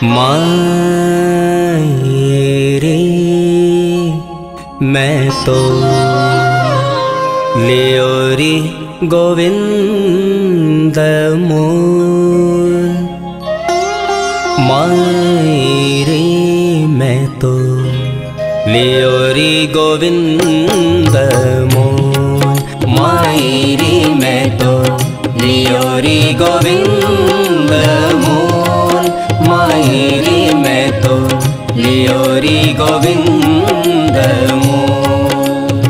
मायरे मैं तो लियोरी गोविंद मोर। मायरे मैं तो लियोरी गोविंद मोर। मायरे मैं तो लियोरी गोविंद मोर। मायरे मैं तो लियोरी गोविंद मोर।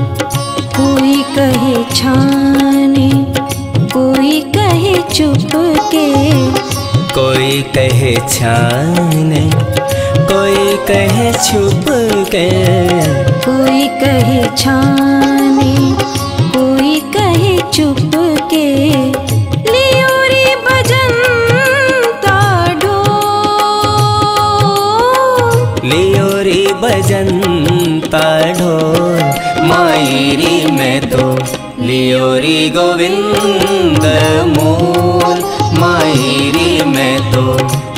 कोई कहे छाने, कोई कहे चुपके, कोई कहे छाने, कोई कहे छुपके। कोई कहे छाने, कोई कहे चुपके। लियोरी बजंता ढोल, लियोरी बजंता ढोल। मायरी मैं तो लियोरी गोविंद मोर। मायरी मैं तो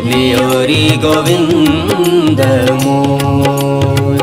लियोरी गोविंद मोर।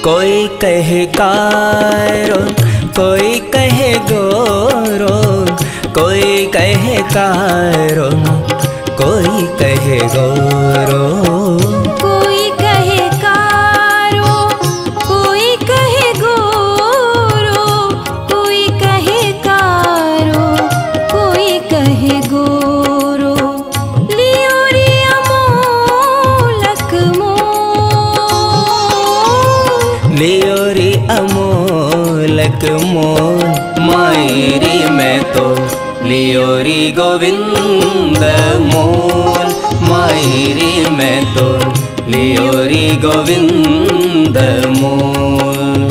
कोई कहे कारो, कोई कहे गोरो। कोई कहे कारो, कोई कहे गोरो। कोई कहे कारो, कोई कहे गोरो। कोई कहे कारो, कोई कहे गोरो। लियोरी अमोलक मोल, लियोरी अमोलक मोल। मायरी मैं तो लियोरी गोविंद मोल। मायरी मैं तो लियोरी गोविंद मोल।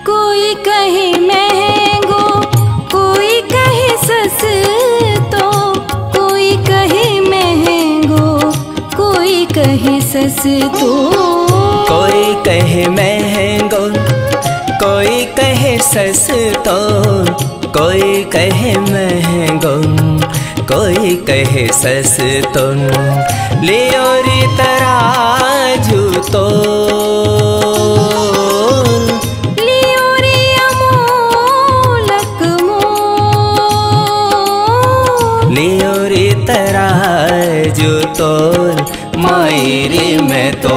कोई कहे महंगो, कोई कहे सस्तो। कोई कहे महंगो, कोई कहे सस्तो। कोई कहे महंगो, कोई कहे सस्तो। कोई कहे महंगो, कोई कहे सस्तो। लियोरी तराजू तो, लियोरी अमोलक मोल, लियोरी तराजू तोल। मायरी मैं तो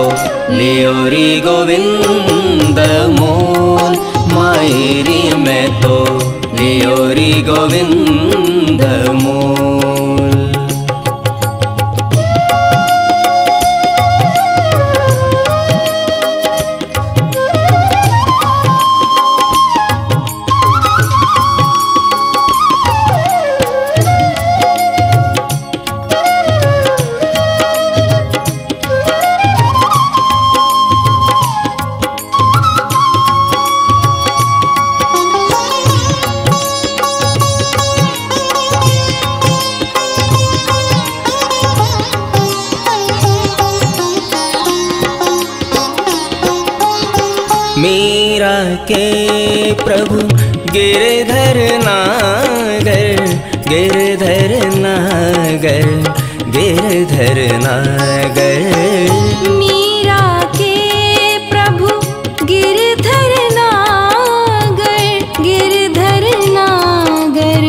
लियोरी गोविंद मोल। मायरी मैं तो लियोरी गोविंद मोल। मीरा के प्रभु गिरधर नागर। गिरधर नागर, गिरधर नागर। मीरा के प्रभु गिरधर नागर। गिरधर नागर,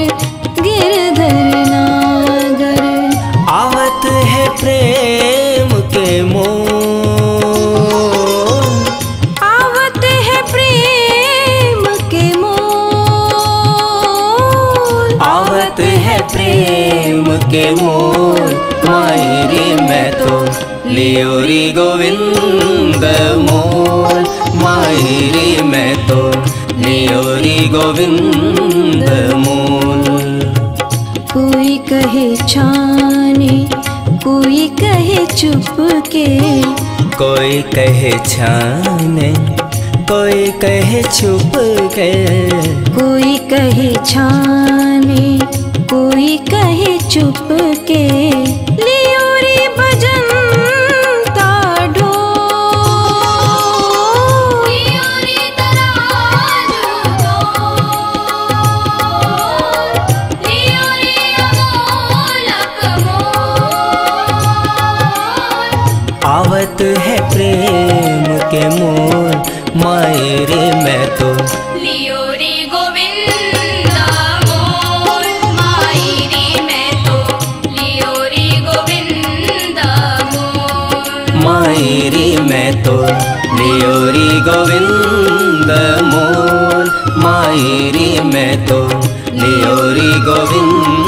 गिरधर नागर। के मोल, मायरी मैं तो लियो रे गोविंद मोल, मायरी मैं तो लियो रे गोविंद मोल। कोई कहे छाने, कोई कहे चुप के, कोई कहे छाने, कोई कहे छुप के, कोई कहे छाने, कोई कहे चुप के, लियो रे भजन ताडो, लियो रे तराजू दो, लियो रे अमोलक मोल। आवत है प्रेम के मोल, मायरे मैं तो लियो रे गोविंदा मोल, मायरे मैं तो लियो रे गोविंदा मोल, मायरी मैं तो लियो रे गोविंद मोल, मायरी मैं तो लियो रे गोविंद